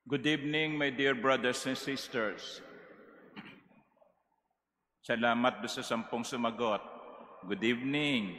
Good evening, my dear brothers and sisters. Salamat doon sa 10 sumagot. Good evening.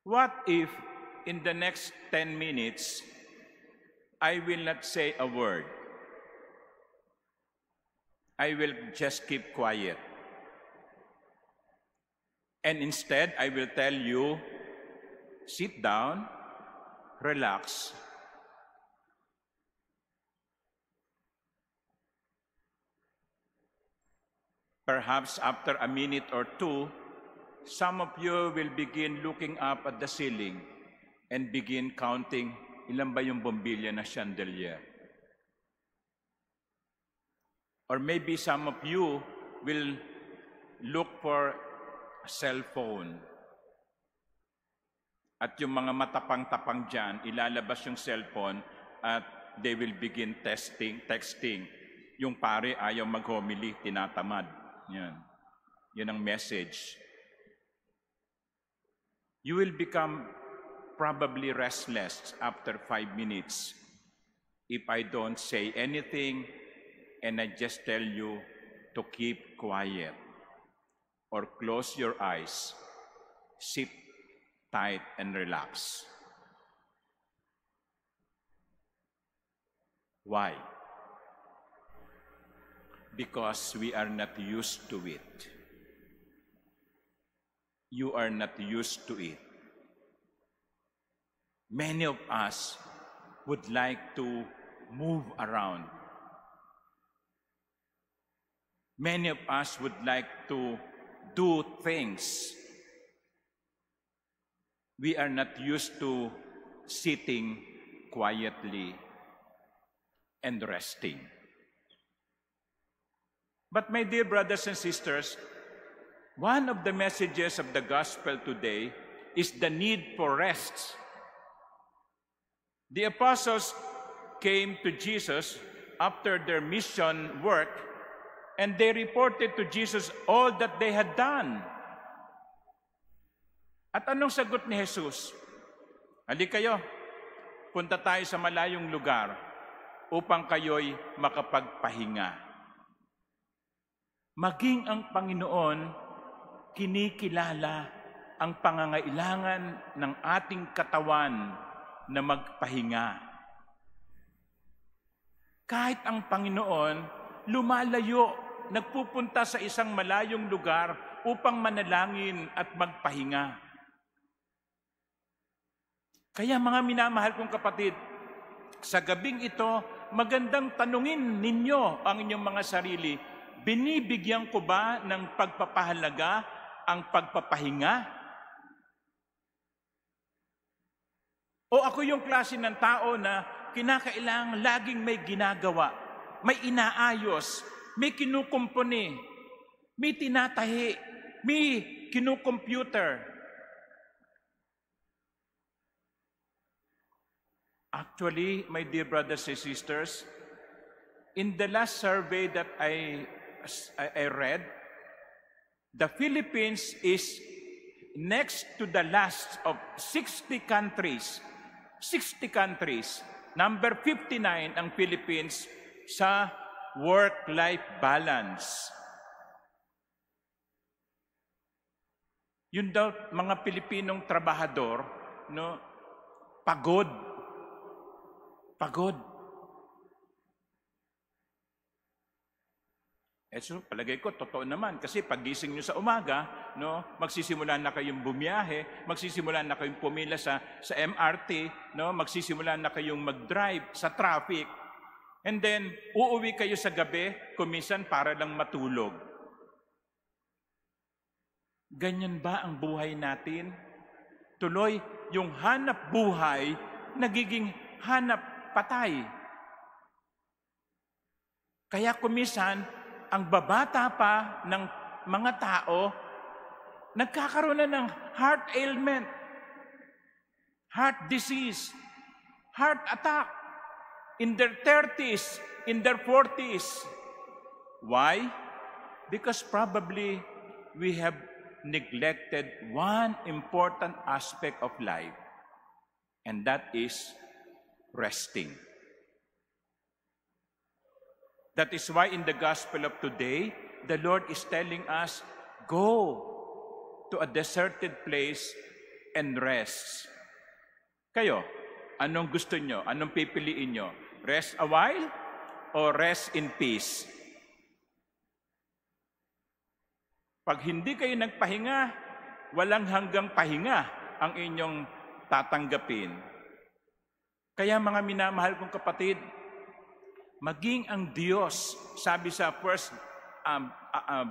What if in the next 10 minutes, I will not say a word? I will just keep quiet. And instead, I will tell you, sit down, relax. Perhaps after a minute or two, some of you will begin looking up at the ceiling and begin counting ilan ba yung bombilya na chandelier. Or maybe some of you will look for a cell phone. At yung mga matapang-tapang dyan, ilalabas yung cellphone at they will begin texting. Yung pare ayaw mag-homily, tinatamad. Yan ang message. You will become probably restless after 5 minutes if I don't say anything and I just tell you to keep quiet or close your eyes, sit tight and relax. Why? Because we are not used to it. You are not used to it. Many of us would like to move around. Many of us would like to do things. We are not used to sitting quietly and resting. But my dear brothers and sisters, one of the messages of the gospel today is the need for rest. The apostles came to Jesus after their mission work, and they reported to Jesus all that they had done. At anong sagot ni Jesus? Halika kayo, punta tayo sa malayong lugar upang kayo'y makapagpahinga. Maging ang Panginoon, kinikilala ang pangangailangan ng ating katawan na magpahinga. Kahit ang Panginoon, lumalayo, nagpupunta sa isang malayong lugar upang manalangin at magpahinga. Kaya mga minamahal kong kapatid, sa gabing ito, magandang tanungin ninyo ang inyong mga sarili, binibigyan ko ba ng pagpapahalaga ang pagpapahinga? O ako yung klase ng tao na kinakailangang laging may ginagawa, may inaayos, may kinukumpuni, may tinatahi, may kinukomputer. Actually, my dear brothers and sisters, in the last survey that I read, the Philippines is next to the last of 60 countries. 60 countries. Number 59 ang Philippines sa work-life balance. Yun daw, mga Pilipinong trabahador, no, pagod. Pagod. So, palagay ko, totoo naman. Kasi pagising nyo sa umaga, no, magsisimula na kayong bumiyahe, magsisimula na kayong pumila sa MRT, no, magsisimula na kayong mag-drive sa traffic. And then, uuwi kayo sa gabi, kuminsan para lang matulog. Ganyan ba ang buhay natin? Tuloy, yung hanap buhay, nagiging hanap patay. Kaya kuminsan, ang babata pa ng mga tao, nagkakaroon na ng heart ailment, heart disease, heart attack in their 30s, in their 40s. Why? Because probably we have neglected one important aspect of life, and that is resting. That is why in the gospel of today, the Lord is telling us, go to a deserted place and rest. Kayo, anong gusto nyo? Anong pipiliin nyo? Rest a while or rest in peace? Pag hindi kayo nagpahinga, walang hanggang pahinga ang inyong tatanggapin. Kaya mga minamahal kong kapatid, maging ang Diyos, sabi sa first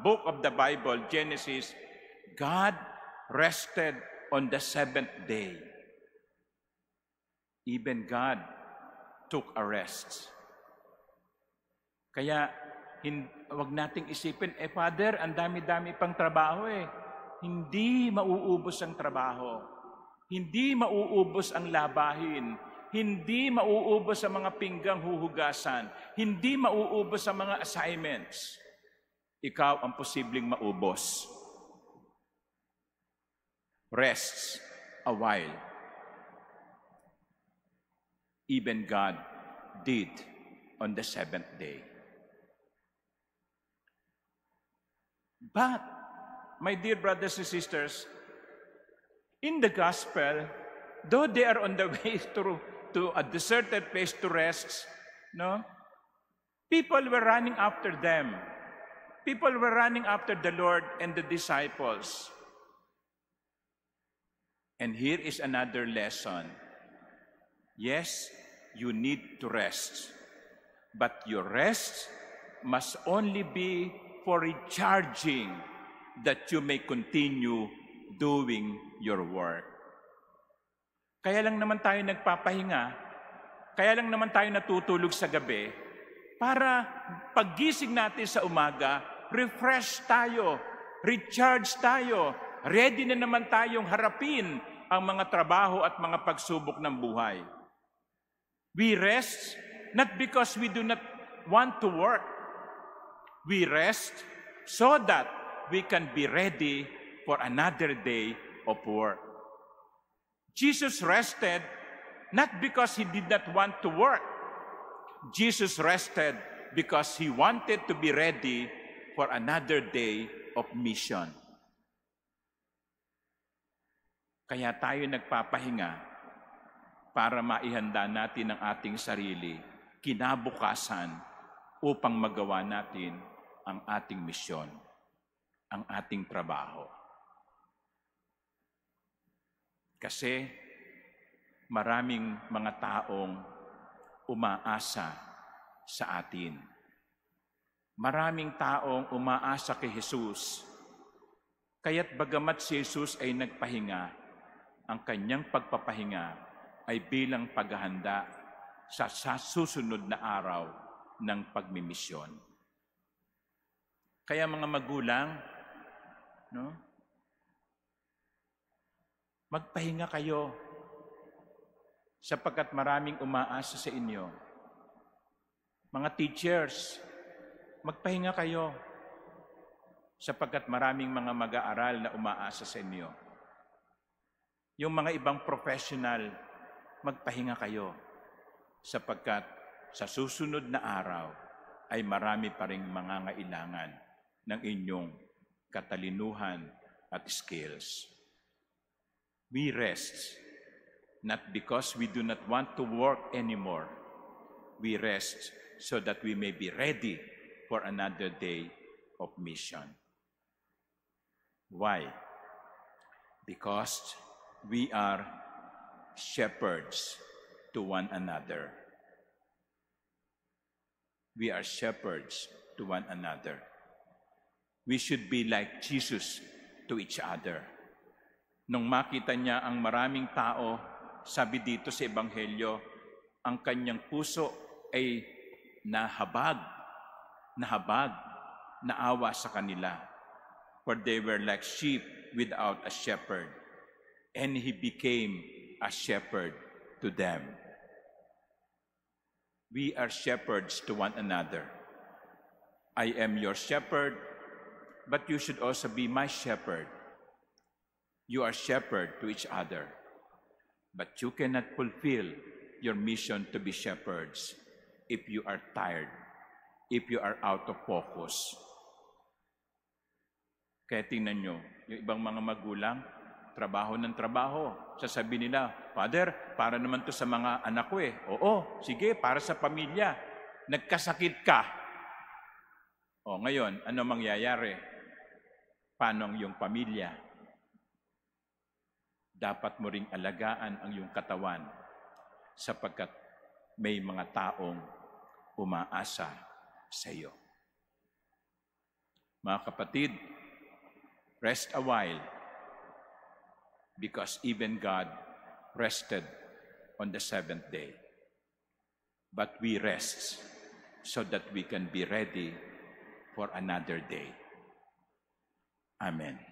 book of the Bible, Genesis, God rested on the seventh day. Even God took a rest. Kaya, wag nating isipin, Father, ang dami-dami pang trabaho eh. Hindi mauubos ang trabaho. Hindi mauubos ang labahin. Hindi mauubos ang mga pinggang huhugasan. Hindi mauubos ang mga assignments. Ikaw ang posibleng maubos. Rests a while. Even God did on the seventh day. But, my dear brothers and sisters, in the gospel, though they are on the way to a deserted place to rest, no? People were running after them. People were running after the Lord and the disciples. And here is another lesson. Yes, you need to rest. But your rest must only be for recharging, that you may continue doing your work. Kaya lang naman tayo nagpapahinga, kaya lang naman tayo natutulog sa gabi, para paggising natin sa umaga, refresh tayo, recharge tayo, ready na naman tayong harapin ang mga trabaho at mga pagsubok ng buhay. We rest not because we do not want to work. We rest so that we can be ready for another day of work. Jesus rested not because he did not want to work. Jesus rested because he wanted to be ready for another day of mission. Kaya tayo nagpapahinga para maihanda natin ang ating sarili kinabukasan upang magawa natin ang ating misyon, ang ating trabaho. Kasi maraming mga taong umaasa sa atin. Maraming taong umaasa kay Jesus. Kaya't bagamat si Jesus ay nagpahinga, ang kanyang pagpapahinga ay bilang paghahanda sa susunod na araw ng pagmimisyon. Kaya mga magulang, no? Magpahinga kayo sapagkat maraming umaasa sa inyo. Mga teachers, magpahinga kayo sapagkat maraming mga mag-aaral na umaasa sa inyo. Yung mga ibang professional, magpahinga kayo sapagkat sa susunod na araw ay marami pa ring mangangailangan ng inyong katalinuhan at skills. We rest, not because we do not want to work anymore. We rest so that we may be ready for another day of mission. Why? Because we are shepherds to one another. We are shepherds to one another. We should be like Jesus to each other. Nung makita niya ang maraming tao, sabi dito sa Ebanghelyo, ang kanyang puso ay naawa sa kanila. For they were like sheep without a shepherd. And he became a shepherd to them. We are shepherds to one another. I am your shepherd, but you should also be my shepherd. You are shepherd to each other, but you cannot fulfill your mission to be shepherds if you are tired, if you are out of focus. Kaya tingnan nyo, yung ibang mga magulang, trabaho ng trabaho. Sasabihin nila, Father, para naman to sa mga anak ko eh. Oo, sige, para sa pamilya. Nagkasakit ka. O ngayon, ano mangyayari? Paano ang iyong pamilya? Dapat mo ring alagaan ang iyong katawan sapagkat may mga taong umaasa sa iyo. Mga kapatid, rest a while because even God rested on the seventh day. But we rest so that we can be ready for another day. Amen.